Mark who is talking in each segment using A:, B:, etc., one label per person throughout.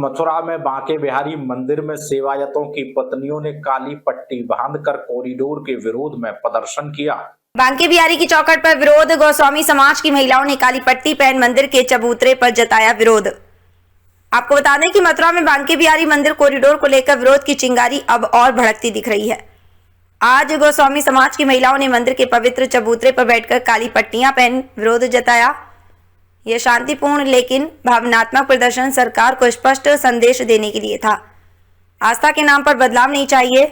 A: मथुरा में बांके बिहारी मंदिर में सेवायतों की पत्नियों ने काली पट्टी बांधकर कॉरिडोर के विरोध में प्रदर्शन किया।
B: बांके बिहारी की चौखट पर विरोध। गोस्वामी समाज की महिलाओं ने काली पट्टी पहन मंदिर के चबूतरे पर जताया विरोध। आपको बता दें कि मथुरा में बांके बिहारी मंदिर कॉरिडोर को लेकर विरोध की चिंगारी अब और भड़कती दिख रही है। आज गोस्वामी समाज की महिलाओं ने मंदिर के पवित्र चबूतरे पर बैठकर काली पट्टियां पहन विरोध जताया। यह शांतिपूर्ण लेकिन भावनात्मक प्रदर्शन सरकार को स्पष्ट संदेश देने के लिए था। आस्था के नाम पर बदलाव नहीं चाहिए।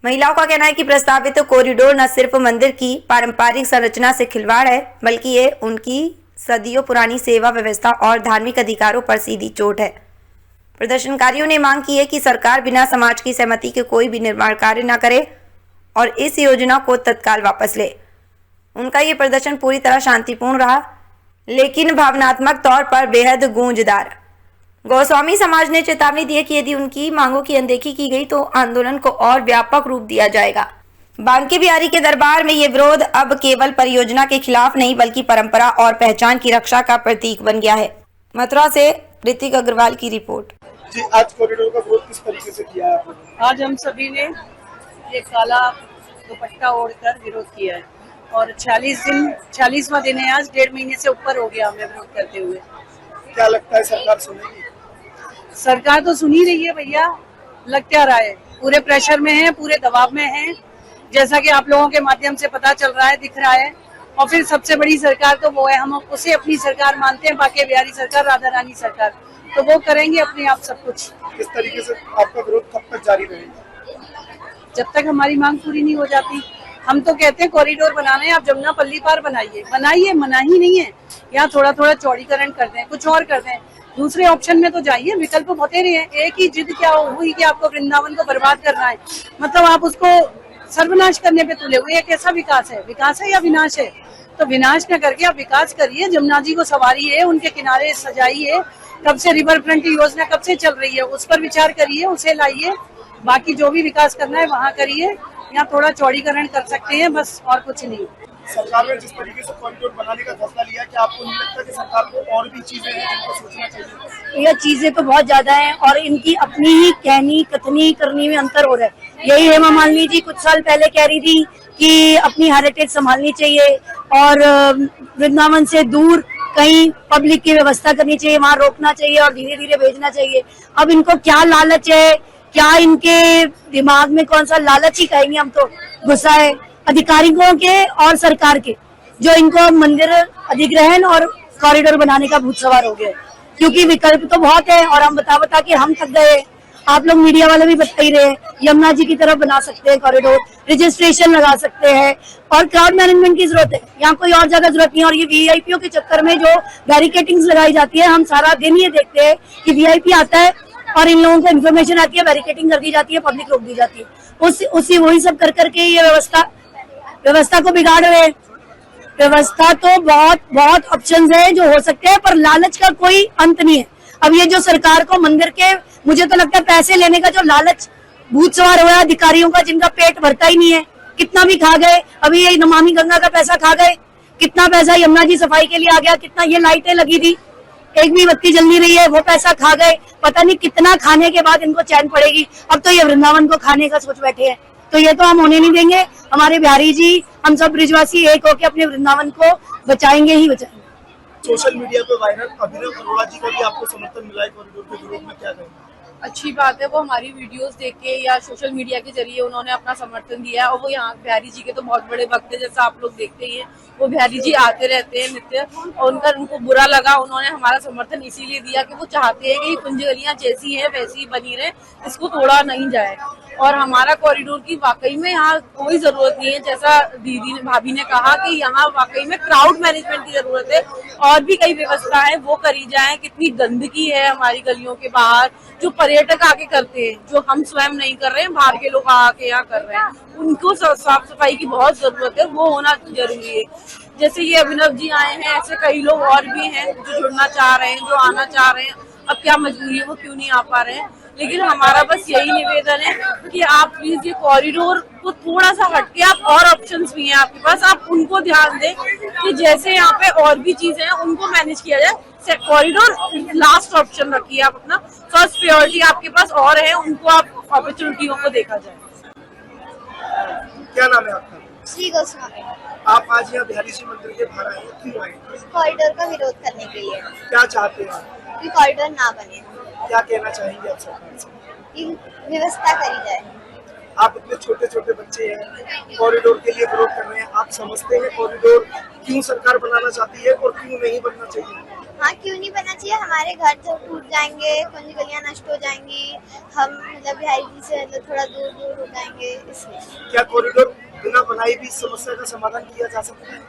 B: महिलाओं का कहना है कि प्रस्तावित कॉरिडोर न सिर्फ मंदिर की पारंपरिक संरचना से खिलवाड़ है, बल्कि ये उनकी सदियों पुरानी सेवा व्यवस्था और धार्मिक अधिकारों पर सीधी चोट है। प्रदर्शनकारियों ने मांग की है कि सरकार बिना समाज की सहमति के कोई भी निर्माण कार्य न करे और इस योजना को तत्काल वापस ले। उनका ये प्रदर्शन पूरी तरह शांतिपूर्ण रहा, लेकिन भावनात्मक तौर पर बेहद गूंजदार। गोस्वामी समाज ने चेतावनी दी है कि यदि उनकी मांगों की अनदेखी की गई तो आंदोलन को और व्यापक रूप दिया जाएगा। बांके बिहारी के दरबार में ये विरोध अब केवल परियोजना के खिलाफ नहीं बल्कि परंपरा और पहचान की रक्षा का प्रतीक बन गया है। मथुरा से ऋतिक अग्रवाल की रिपोर्ट।
C: जी, आज कॉरिडोर का विरोध किस तरीके से किया है आपने?
D: आज हम सभी ने ये काला दुपट्टा ओढ़कर विरोध किया है और 46वां दिन है आज। 1.5 महीने से ऊपर हो गया हमें विरोध करते हुए।
C: क्या लगता है सरकार सुनेगी?
D: सरकार तो सुन ही रही है भैया, लग क्या रहा है, पूरे प्रेशर में है, पूरे दबाव में है, जैसा कि आप लोगों के माध्यम से पता चल रहा है, दिख रहा है। और फिर सबसे बड़ी सरकार तो वो है, हम उसे अपनी सरकार मानते हैं, बांके बिहारी सरकार, राधा रानी सरकार, तो वो करेंगे अपने आप सब कुछ।
C: किस तरीके से आपका विरोध कब तक जारी रहेगा?
D: जब तक हमारी मांग पूरी नहीं हो जाती। हम तो कहते हैं कॉरिडोर बनाना है, आप जमुना पल्ली पार बनाइए, मना ही नहीं है। यहाँ थोड़ा थोड़ा चौड़ीकरण कर दें, कुछ और कर दें, दूसरे ऑप्शन में तो जाइए, विकल्प होते रहे हैं। एक ही जिद क्या हुई कि आपको वृंदावन को बर्बाद करना है, मतलब आप उसको सर्वनाश करने पे तुले हुए। कैसा विकास है या विनाश है? तो विनाश न करके आप विकास करिए, जमुना जी को सवारिए, उनके किनारे सजाइए। कब से रिवर फ्रंट योजना कब से चल रही है, उस पर विचार करिए, उसे लाइए। बाकी जो भी विकास करना है वहाँ करिए, यहाँ थोड़ा चौड़ीकरण कर सकते हैं, बस और कुछ नहीं।
C: सरकार ने जिस तरीके से कॉरिडोर बनाने का फैसला लिया, क्या आपको नहीं लगता कि सरकार को और भी चीजें हैं जिनको सोचना चाहिए?
E: ये चीजें तो बहुत ज्यादा हैं और इनकी अपनी ही कहनी कथनी करनी में अंतर हो रहा है। यही हेमा मालिनी जी कुछ साल पहले कह रही थी कि अपनी हेरिटेज संभालनी चाहिए और वृंदावन से दूर कहीं पब्लिक की व्यवस्था करनी चाहिए, वहाँ रोकना चाहिए और धीरे धीरे भेजना चाहिए। अब इनको क्या लालच है, क्या इनके दिमाग में कौन सा लालच ही कहेंगे हम, तो गुस्सा है अधिकारियों के और सरकार के, जो इनको मंदिर अधिग्रहण और कॉरिडोर बनाने का भूत सवार हो गया है। क्योंकि विकल्प तो बहुत है और हम बता के हम थक गए। आप लोग मीडिया वाले भी बता ही रहे, यमुना जी की तरफ बना सकते हैं कॉरिडोर, रजिस्ट्रेशन लगा सकते हैं और क्राउड मैनेजमेंट की जरूरत है, यहाँ कोई और ज्यादा जरूरत नहीं। और ये वीआईपीओ के चक्कर में जो बैरिकेटिंग्स लगाई जाती है, हम सारा दिन ये देखते हैं कि वीआईपी आता है और इन लोगों को इन्फॉर्मेशन आती है, बैरिकेटिंग कर दी जाती है, पब्लिक रोक दी जाती है। उसी वही सब कर करके ये व्यवस्था को बिगाड़ रहे हैं। व्यवस्था तो बहुत ऑप्शंस है जो हो सकते हैं, पर लालच का कोई अंत नहीं है। अब ये जो सरकार को मंदिर के, मुझे तो लगता है पैसे लेने का जो लालच भूत सवार हुआ है अधिकारियों का, जिनका पेट भरता ही नहीं है, कितना भी खा गए। अभी ये नमामि गंगा का पैसा खा गए, कितना पैसा यमुना जी सफाई के लिए आ गया, कितना ये लाइटें लगी थी, एक भी बत्ती जल नहीं रही है, वो पैसा खा गए। पता नहीं कितना खाने के बाद इनको चैन पड़ेगी। अब तो ये वृंदावन को खाने का सोच बैठे हैं, तो ये तो हम होने नहीं देंगे। हमारे बिहारी जी, हम सब ब्रिजवासी एक होकर अपने वृंदावन को बचाएंगे ही बचाएंगे।
C: सोशल मीडिया पे वायरल अभिनव अरोड़ा जी का भी आपको समर्थन मिला है कॉरिडोर के विरोध में, क्या कहेंगे?
F: अच्छी बात है, वो हमारी वीडियोस देख के या सोशल मीडिया के जरिए उन्होंने अपना समर्थन दिया है और वो यहाँ बिहारी जी के तो बहुत बड़े भक्त है, जैसा आप लोग देखते ही हैं। वो बिहारी जी आते रहते हैं नित्य और उनको बुरा लगा, उन्होंने हमारा समर्थन इसीलिए दिया कि वो चाहते हैं कि कुंज गलियां जैसी है वैसी बनी रहे, इसको तोड़ा नहीं जाए। और हमारा कॉरिडोर की वाकई में यहाँ कोई जरूरत नहीं है, जैसा दीदी ने भाभी ने कहा कि यहाँ वाकई में क्राउड मैनेजमेंट की जरूरत है और भी कई व्यवस्था है वो करी जाए। कितनी गंदगी है हमारी गलियों के बाहर, जो पर्यटक आके करते हैं, जो हम स्वयं नहीं कर रहे हैं, बाहर के लोग आके यहाँ कर रहे हैं, उनको साफ सफाई की बहुत जरूरत है, वो होना जरूरी है। जैसे ये अभिनव जी आए हैं, ऐसे कई लोग और भी हैं जो जुड़ना चाह रहे हैं, जो आना चाह रहे हैं। अब क्या मजबूरी है, वो क्यों नहीं आ पा रहे हैं, लेकिन हमारा बस यही निवेदन है कि आप प्लीज ये कॉरिडोर को थोड़ा सा हटके, आप और ऑप्शंस भी हैं आपके पास, आप उनको ध्यान दें कि जैसे यहाँ पे और भी चीजें हैं उनको मैनेज किया जाए। कॉरिडोर लास्ट ऑप्शन रखिए आप अपना, फर्स्ट प्रायोरिटी आपके पास और है, उनको आप अपॉर्चुनिटियों को देखा जाए।
C: क्या नाम है आपका?
G: श्री गोस्वामी।
C: आप आज यहाँ बिहारी जी मंदिर के बाहर आए हैं, क्यों आए?
G: कॉरिडोर का विरोध करने के लिए
C: क्या चाहते हैं?
G: कि कॉरिडोर ना बने,
C: क्या कहना चाहेंगे आप सरकार से?
G: कि व्यवस्था करी जाए।
C: आप इतने छोटे छोटे बच्चे हैं, कॉरिडोर के लिए विरोध कर रहे हैं, आप समझते हैं कॉरिडोर क्यों सरकार बनाना चाहती है और क्यों नहीं बनना चाहिए?
G: हाँ, क्यों नहीं बनना चाहिए? हमारे घर जो टूट जाएंगे, कुछ गलियां नष्ट हो जाएंगी, हम मतलब बिहारी जी से मतलब थोड़ा दूर दूर हो जाएंगे, इसलिए।
C: क्या कॉरिडोर बिना बनाई भी इस समस्या का समाधान किया जा सकता है?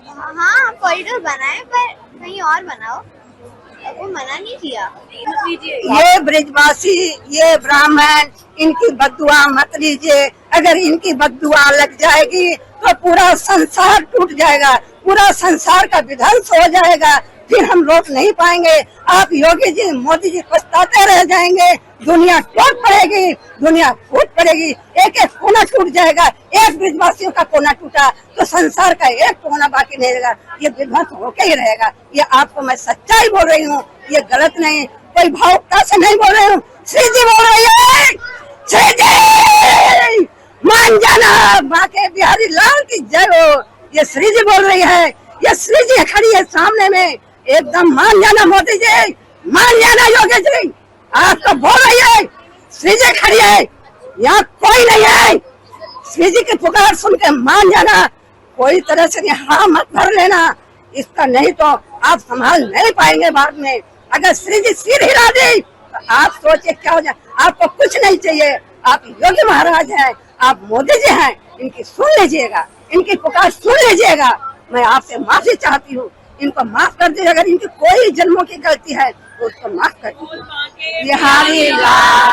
G: हाँ, कॉरिडोर बनाए पर कहीं और बनाओ, वो मना नहीं किया।
E: ये ब्रिजवासी, ये ब्राह्मण, इनकी बद्दुआ मत लीजिए। अगर इनकी बद्दुआ लग जाएगी तो पूरा संसार टूट जाएगा, पूरा संसार का विध्वंस हो जाएगा, फिर हम रोक नहीं पाएंगे। आप योगी जी, मोदी जी पछताते रह जाएंगे। दुनिया टूट पड़ेगी, दुनिया फूट पड़ेगी, एक एक कोना टूट जाएगा। एक ब्रिजवासियों का कोना टूटा तो संसार का एक कोना बाकी नहीं रहेगा, ये विध्वंस होके ही रहेगा। ये आपको मैं सच्चाई बोल रही हूँ, ये गलत नहीं, कोई भावुकता से नहीं बोल रही हूँ। श्री जी बोल रही है, श्री जी मान जाना, बाके बिहारी लाल की जय हो। ये श्री जी बोल रही है, ये श्री जी खड़ी है सामने में, एकदम मान जाना मोदी जी, मान जाना योगी जी, आप तो बोल रही है। श्री जी खड़ी है, यहाँ कोई नहीं है। श्री जी की पुकार सुन के मान जाना, कोई तरह से हाँ मत भर लेना, इसका नहीं तो आप संभाल नहीं पाएंगे बाद में। अगर श्री जी सिर हिला दी तो आप सोचिए क्या हो जाए। आपको कुछ नहीं चाहिए, आप योगी महाराज हैं, आप मोदी जी हैं, इनकी सुन लीजिएगा, इनकी पुकार सुन लीजिएगा। मैं आपसे माफी चाहती हूँ, इनको माफ कर दीजिए। अगर इनकी कोई जन्मों की गलती है तो उसको माफ कर दीजिए। बिहारी लाल